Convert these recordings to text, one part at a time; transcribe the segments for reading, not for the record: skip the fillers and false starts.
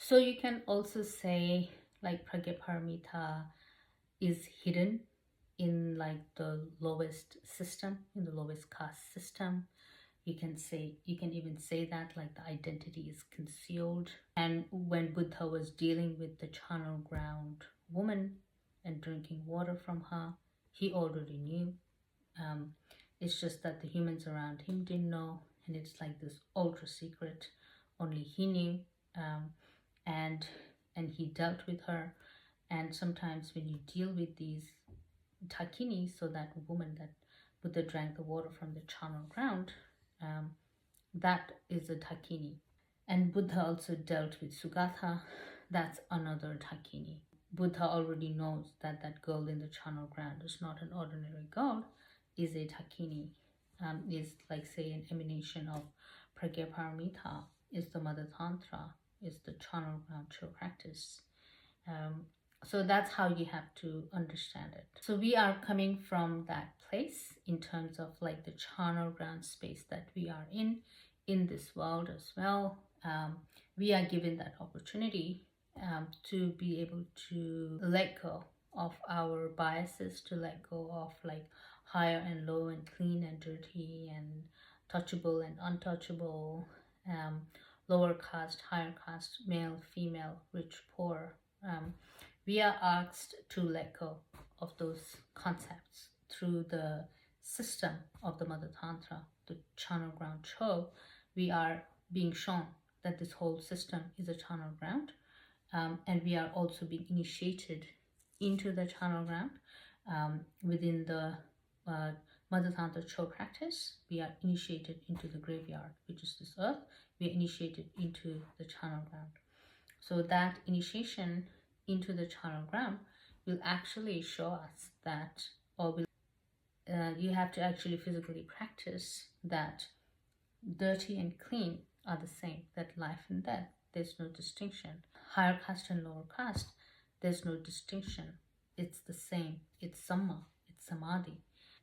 So you can also say like Pragyaparamita is hidden in like the lowest system, in the lowest caste system. You can even say that like the identity is concealed. And when Buddha was dealing with the charnel ground woman and drinking water from her, he already knew. um, it's just that the humans around him didn't know, and it's like this ultra secret, only he knew. um, and and he dealt with her. And sometimes when you deal with these Takini, so that woman that Buddha drank the water from the charnel ground, um, that is a Takini. And Buddha also dealt with Sugatha, that's another Takini. Buddha already knows that that girl in the charnel ground is not an ordinary girl, is a Takini, is like say an emanation of Pragyaparamita, is the Mother Tantra, is the charnel ground Chod practice. Um, so that's how you have to understand it. So we are coming from that place in terms of like the charnel ground space that we are in this world as well. We are given that opportunity to be able to let go of our biases, to let go of like higher and low and clean and dirty and touchable and untouchable, lower caste, higher caste, male, female, rich, poor. We are asked to let go of those concepts through the system of the Mother Tantra, the charnel ground Chod. We are being shown that this whole system is a charnel ground, and we are also being initiated into the charnel ground within the Mother Tantra Chod practice. We are initiated into the graveyard, which is this earth. We are initiated into the charnel ground. So that initiation into the charnel ground will actually show us that, or will you have to actually physically practice that dirty and clean are the same, that life and death, there's no distinction. Higher caste and lower caste, there's no distinction. It's the same. It's Samma, it's Samadhi.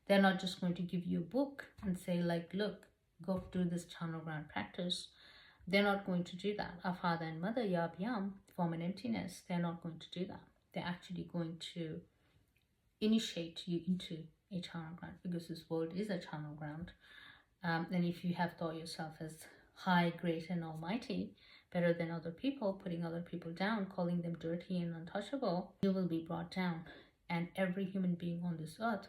They're not just going to give you a book and say like, look, go do this charnel ground practice. They're not going to do that. Our father and mother, Yab Yam, form an emptiness. They're not going to do that. They're actually going to initiate you into a charnel ground, because this world is a charnel ground. And if you have thought yourself as high, great, and almighty, better than other people, putting other people down, calling them dirty and untouchable, you will be brought down. And every human being on this earth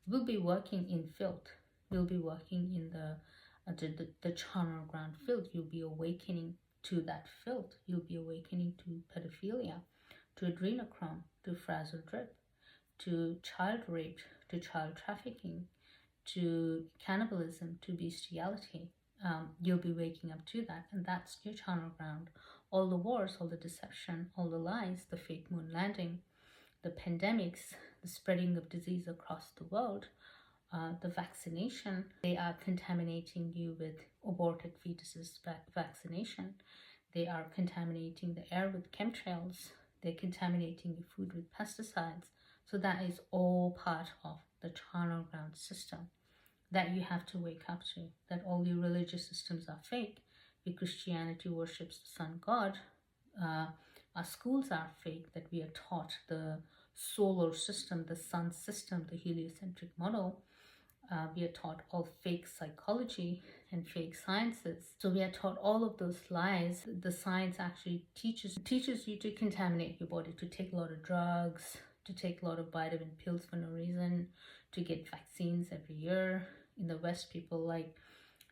will be working in filth, will be working in the charnel ground filth. You'll be awakening to that filth. You'll be awakening to pedophilia, to adrenochrome, to frazzle drip, to child rape, to child trafficking, to cannibalism, to bestiality. You'll be waking up to that, and that's your charnel ground. All the wars, all the deception, all the lies, the fake moon landing, the pandemics, the spreading of disease across the world, the vaccination, they are contaminating you with aborted fetuses vaccination. They are contaminating the air with chemtrails. They're contaminating your food with pesticides. So that is all part of the charnel ground system that you have to wake up to, that all your religious systems are fake. Your Christianity worships the sun god. Our schools are fake, that we are taught the solar system, the sun system, the heliocentric model. We are taught all fake psychology and fake sciences. So we are taught all of those lies. The science actually teaches you to contaminate your body, to take a lot of drugs, to take a lot of vitamin pills for no reason, to get vaccines every year. In the West, people like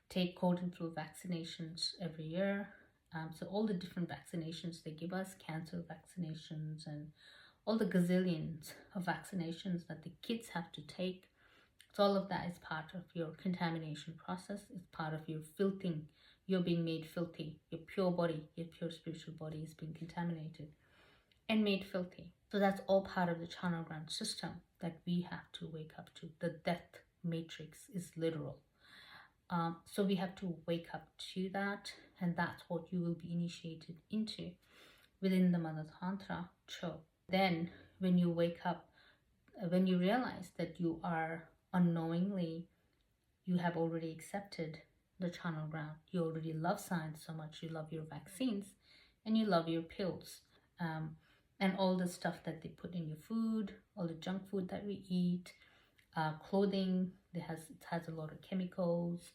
take cold and flu vaccinations every year. So all the different vaccinations they give us, cancer vaccinations and all the gazillions of vaccinations that the kids have to take. So all of that is part of your contamination process. It's part of your filthing. You're being made filthy. Your pure body, your pure spiritual body is being contaminated and made filthy. So that's all part of the charnel ground system that we have to wake up to. The death matrix is literal. So we have to wake up to that, and that's what you will be initiated into within the Mother Tantra Chod. Then when you wake up, when you realize that you are unknowingly, you have already accepted the charnel ground. You already love science so much, you love your vaccines, and you love your pills, and all the stuff that they put in your food, all the junk food that we eat, clothing. It has a lot of chemicals.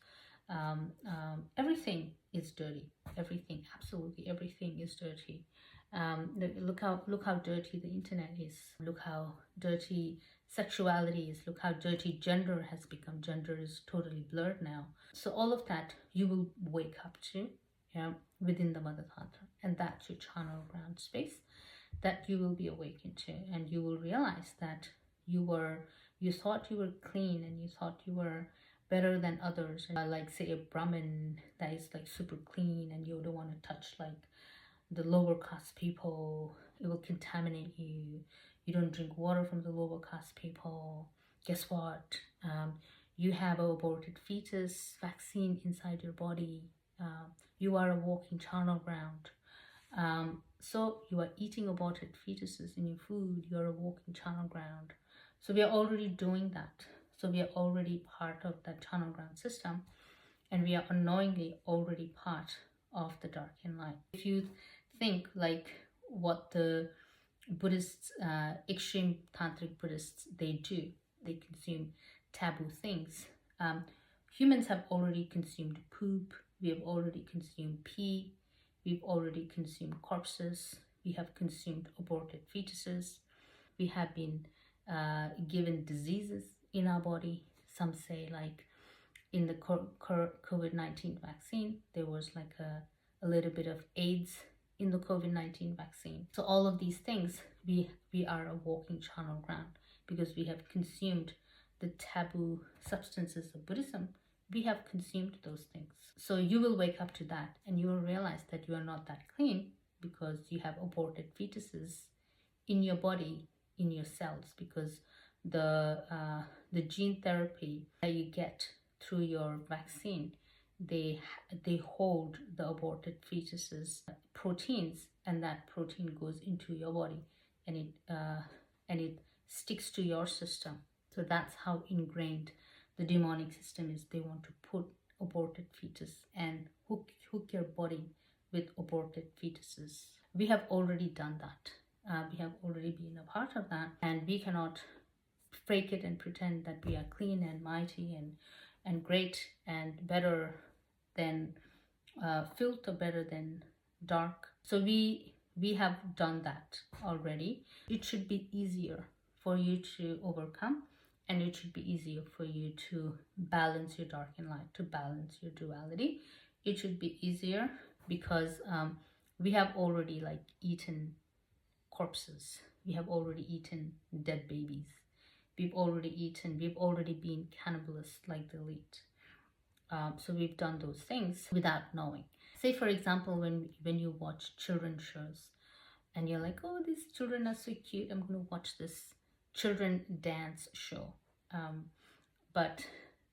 Everything is dirty. Everything, absolutely everything is dirty. Look how dirty the internet is. Look how dirty sexuality is. Look how dirty gender has become. Gender is totally blurred now. So all of that you will wake up to, yeah, within the Mother Tantra, and that's your charnel ground space that you will be awakened to, and you will realize that you thought you were clean and you thought you were better than others, and like say a Brahmin that is like super clean, and you don't want to touch like the lower caste people, it will contaminate you. You don't drink water from the lower caste people. Guess what? You have an aborted fetus vaccine inside your body. You are a walking charnel ground. So you are eating aborted fetuses in your food. You are a walking charnel ground. So we are already doing that. So we are already part of that charnel ground system, and we are unknowingly already part of the dark and light. If you think like what the Buddhists, extreme tantric Buddhists, they do, they consume taboo things. Humans have already consumed poop. We have already consumed pee. We've already consumed corpses. We have consumed aborted fetuses. We have been given diseases in our body. Some say like in the COVID-19 vaccine, there was like a little bit of AIDS in the COVID-19 vaccine. So all of these things, we are a walking charnel ground because we have consumed the taboo substances of Buddhism. We have consumed those things. So you will wake up to that, and you will realize that you are not that clean because you have aborted fetuses in your body, in your cells, because the gene therapy that you get through your vaccine, they hold the aborted fetuses proteins, and that protein goes into your body, and it sticks to your system. So that's how ingrained the demonic system is. They want to put aborted fetus and hook your body with aborted fetuses. We have already done that. We have already been a part of that, and we cannot fake it and pretend that we are clean and mighty and great and better than filth, or better than dark. So we have done that already. It should be easier for you to overcome, and it should be easier for you to balance your dark and light, to balance your duality. It should be easier because we have already like eaten corpses. We have already eaten dead babies. We've already been cannibalists like the elite. So we've done those things without knowing. Say for example, when you watch children's shows and you're like, oh, these children are so cute, I'm going to watch this children dance show. But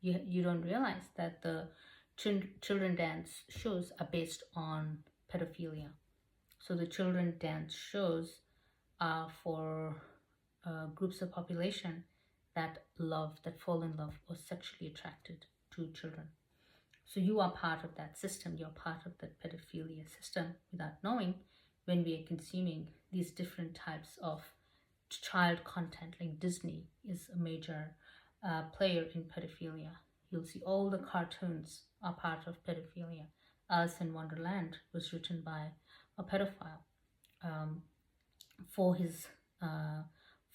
you don't realize that the children dance shows are based on pedophilia. So the children dance shows are for groups of population that fall in love or sexually attracted to children. So you are part of that system. You're part of that pedophilia system without knowing. When we are consuming these different types of child content, like Disney is a major player in pedophilia. You'll see all the cartoons are part of pedophilia. Alice in Wonderland was written by a pedophile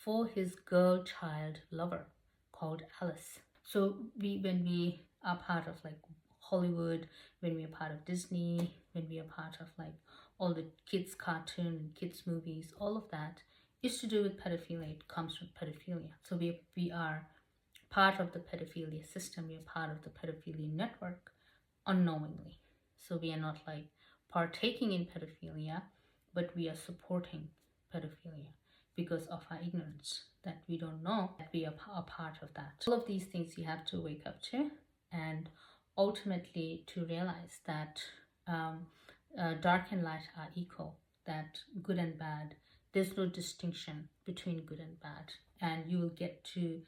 for his girl child lover called Alice. So when we are part of like Hollywood, when we are part of Disney, when we are part of like all the kids cartoon and kids movies, all of that is to do with pedophilia. It comes from pedophilia. So we are part of the pedophilia system. We are part of the pedophilia network unknowingly. So we are not like partaking in pedophilia, but we are supporting pedophilia because of our ignorance, that we don't know that we are a part of that. All of these things you have to wake up to, and ultimately to realize that dark and light are equal, that good and bad, there's no distinction between good and bad. And you will get to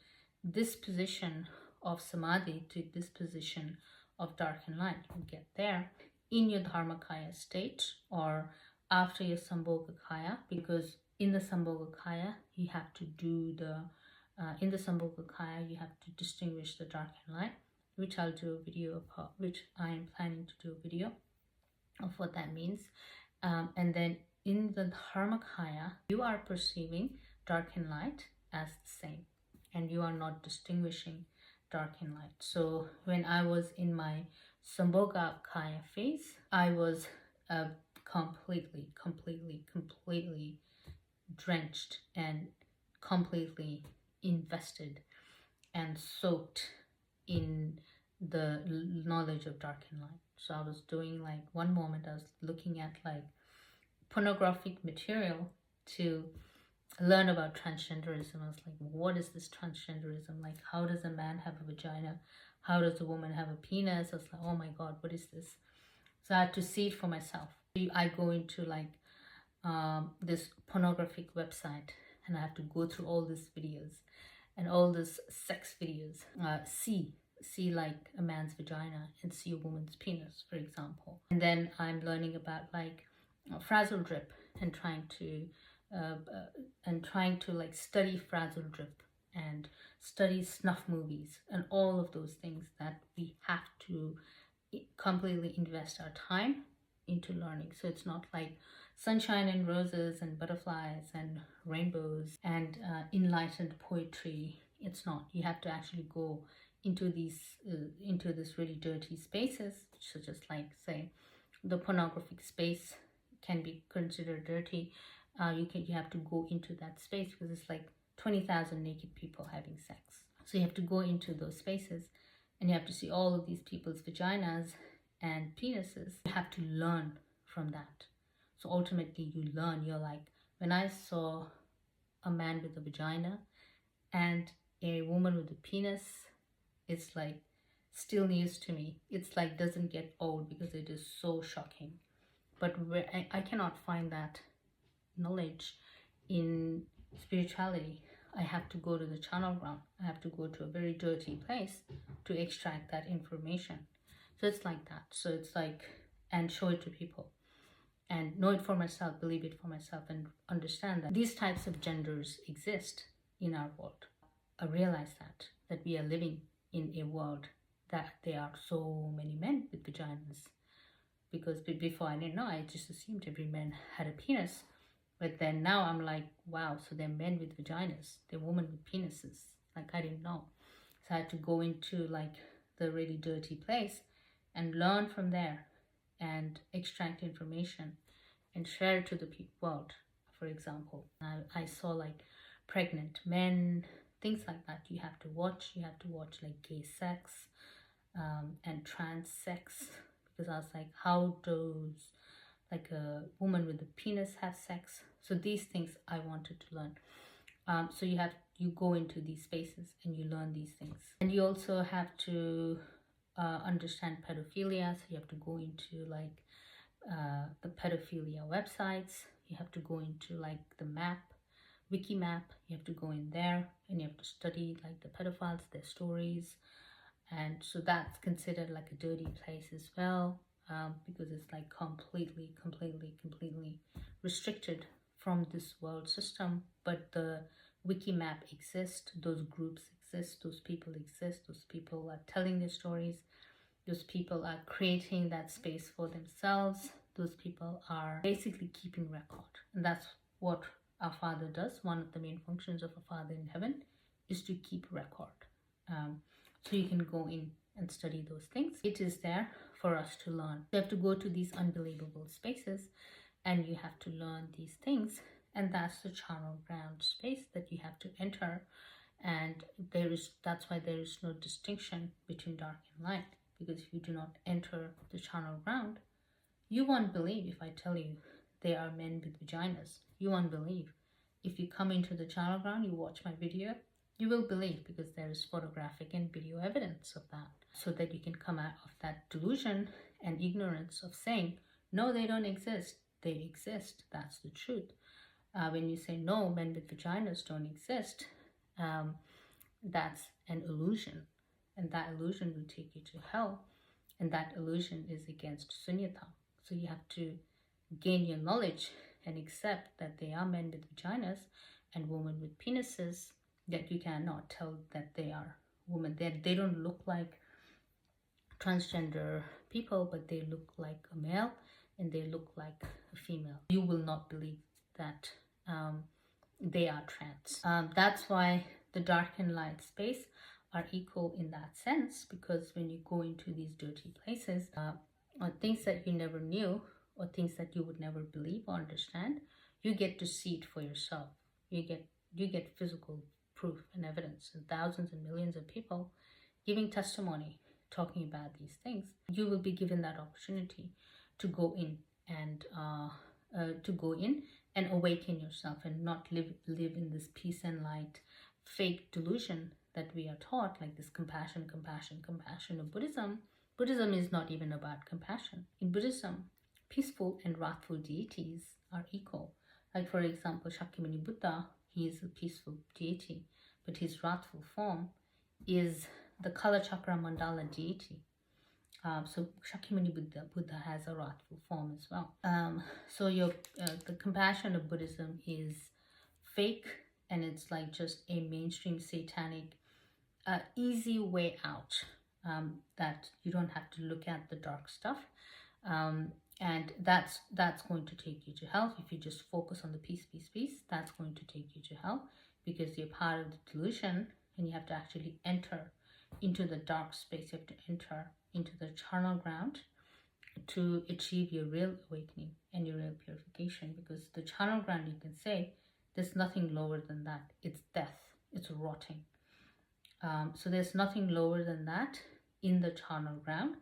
this position of samadhi, to this position of dark and light. You get there in your dharmakaya state, or after your Sambhogakaya, because in the Sambhogakaya you have to do the in the Sambhogakaya you have to distinguish the dark and light, which I'll do a video of, which I am planning to do a video of what that means. And then in the Dharmakaya you are perceiving dark and light as the same, and you are not distinguishing dark and light. So when I was in my Sambhogakaya phase, I was completely drenched and completely invested and soaked in the knowledge of dark and light. So I was doing, like, one moment I was looking at like pornographic material to learn about transgenderism. I was like, what is this transgenderism? Like, how does a man have a vagina? How does a woman have a penis? I was like, oh my god, what is this? So I had to see it for myself. I go into like this pornographic website, and I have to go through all these videos and all these sex videos. See like a man's vagina and see a woman's penis, for example. And then I'm learning about like frazzle drip and trying to like study frazzle drip and study snuff movies and all of those things that we have to completely invest our time into learning. So it's not like sunshine and roses and butterflies and rainbows and enlightened poetry. It's not. You have to actually go into these into this really dirty spaces, such as, like, say, the pornographic space can be considered dirty. You have to go into that space because it's like 20,000 naked people having sex. So you have to go into those spaces and you have to see all of these people's vaginas and penises. You have to learn from that. So ultimately you learn. You're like, when I saw a man with a vagina and a woman with a penis, it's like still news to me. It's like doesn't get old because it is so shocking. But I cannot find that knowledge in spirituality. I have to go to the channel ground. I have to go to a very dirty place to extract that information. So it's like that. So it's like, and show it to people and know it for myself, believe it for myself, and understand that these types of genders exist in our world. I realize that we are living in a world that there are so many men with vaginas. Because before I didn't know, I just assumed every man had a penis. But then now I'm like, wow, so they're men with vaginas, they're women with penises. Like, I didn't know. So I had to go into like the really dirty place and learn from there and extract information and share it to the world. For example, I saw like pregnant men, things like that. You have to watch like gay sex and trans sex, because I was like, how does like a woman with a penis have sex? So these things I wanted to learn. So you go into these spaces and you learn these things, and you also have to understand pedophilia. So you have to go into like the pedophilia websites. You have to go into like the wiki map. You have to go in there and you have to study like the pedophiles, their stories. And so that's considered like a dirty place as well, because it's like completely restricted from this world system. But the wiki map exists, those groups exist, those people exist, those people are telling their stories, those people are creating that space for themselves, those people are basically keeping record. And that's what our Father does. One of the main functions of a Father in heaven is to keep record. So you can go in and study those things. It is there for us to learn. You have to go to these unbelievable spaces and you have to learn these things. And that's the charnel ground space that you have to enter. And that's why there is no distinction between dark and light. Because if you do not enter the charnel ground, you won't believe if I tell you there are men with vaginas. You won't believe. If you come into the charnel ground, you watch my video, you will believe, because there is photographic and video evidence of that. So that you can come out of that delusion and ignorance of saying, no, they don't exist. They exist. That's the truth. When you say, no, men with vaginas don't exist, that's an illusion. And that illusion will take you to hell. And that illusion is against sunyata. So you have to gain your knowledge and accept that they are men with vaginas and women with penises, that you cannot tell that they are women. They don't look like transgender people, but they look like a male and they look like a female. You will not believe that they are trans. That's why the dark and light space are equal in that sense, because when you go into these dirty places, or things that you never knew, or things that you would never believe or understand, you get to see it for yourself. You get physical proof and evidence, and thousands and millions of people giving testimony, talking about these things. You will be given that opportunity to go in and awaken yourself, and not live in this peace and light fake delusion that we are taught, like this compassion of Buddhism. Buddhism is not even about compassion. In Buddhism, peaceful and wrathful deities are equal. Like, for example, Shakyamuni Buddha, he is a peaceful deity, but his wrathful form is the Kala Chakra Mandala deity. So Shakyamuni Buddha has a wrathful form as well. So the compassion of Buddhism is fake, and it's like just a mainstream satanic easy way out, that you don't have to look at the dark stuff, and that's going to take you to hell. If you just focus on the peace, that's going to take you to hell, because you're part of the delusion, and you have to actually enter into the dark space. You have to enter into the charnel ground to achieve your real awakening and your real purification, because the charnel ground, you can say, there's nothing lower than that. It's death, it's rotting. So there's nothing lower than that in the charnel ground.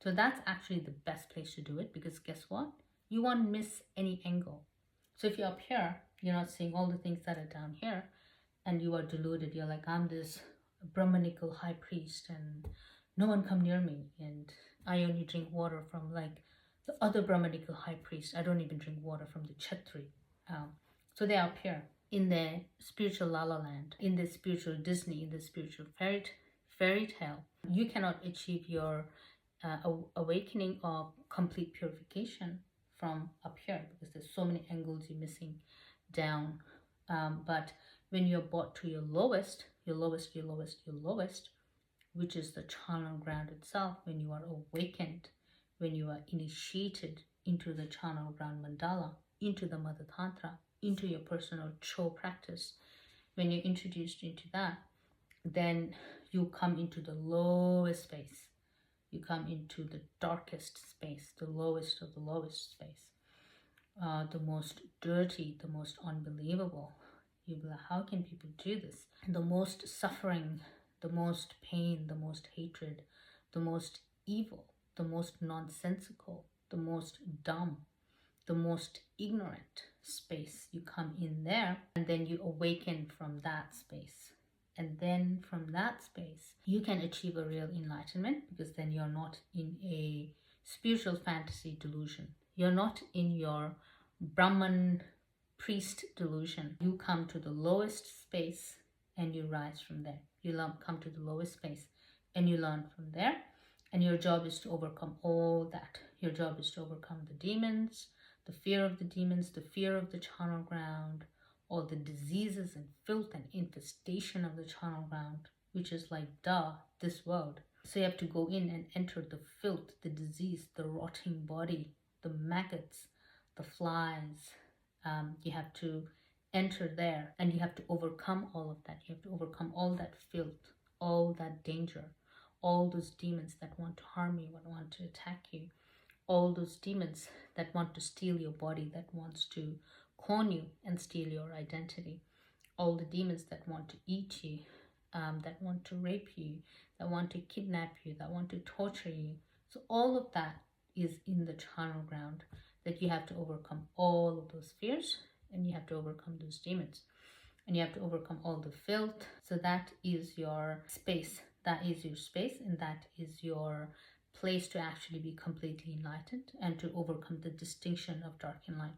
So that's actually the best place to do it, because guess what? You won't miss any angle. So if you're up here, you're not seeing all the things that are down here, and you are deluded. You're like, I'm this Brahmanical high priest, and no one come near me, and I only drink water from like the other Brahmanical high priest. I don't even drink water from the Kshatri. So they're up here in the spiritual La La Land, in the spiritual Disney, in the spiritual fairy tale. You cannot achieve your awakening or complete purification from up here, because there's so many angles you're missing down. But when you're brought to your lowest, which is the charnel ground itself, when you are awakened, when you are initiated into the charnel ground mandala, into the Mother Tantra, into your personal Chod practice, when you're introduced into that, then you come into the lowest space. You come into the darkest space, the lowest of the lowest space, the most dirty, the most unbelievable. You'll be like, how can people do this? The most suffering, the most pain, the most hatred, the most evil, the most nonsensical, the most dumb, the most ignorant space. You come in there, and then you awaken from that space. And then from that space, you can achieve a real enlightenment, because then you're not in a spiritual fantasy delusion. You're not in your Brahman priest delusion. You come to the lowest space and you rise from there. You come to the lowest space and you learn from there. And your job is to overcome all that. Your job is to overcome the demons, the fear of the demons, the fear of the charnel ground, all the diseases and filth and infestation of the charnel ground, which is like, this world. So you have to go in and enter the filth, the disease, the rotting body, the maggots, the flies. You have to enter there, and you have to overcome all of that. You have to overcome all that filth, all that danger, all those demons that want to harm you, that want to attack you, all those demons that want to steal your body, that wants to con you and steal your identity, all the demons that want to eat you, that want to rape you, that want to kidnap you, that want to torture you. So all of that is in the charnel ground, that you have to overcome all of those fears, and you have to overcome those demons, and you have to overcome all the filth. So that is your space. That is your space, and that is your place to actually be completely enlightened and to overcome the distinction of dark and light.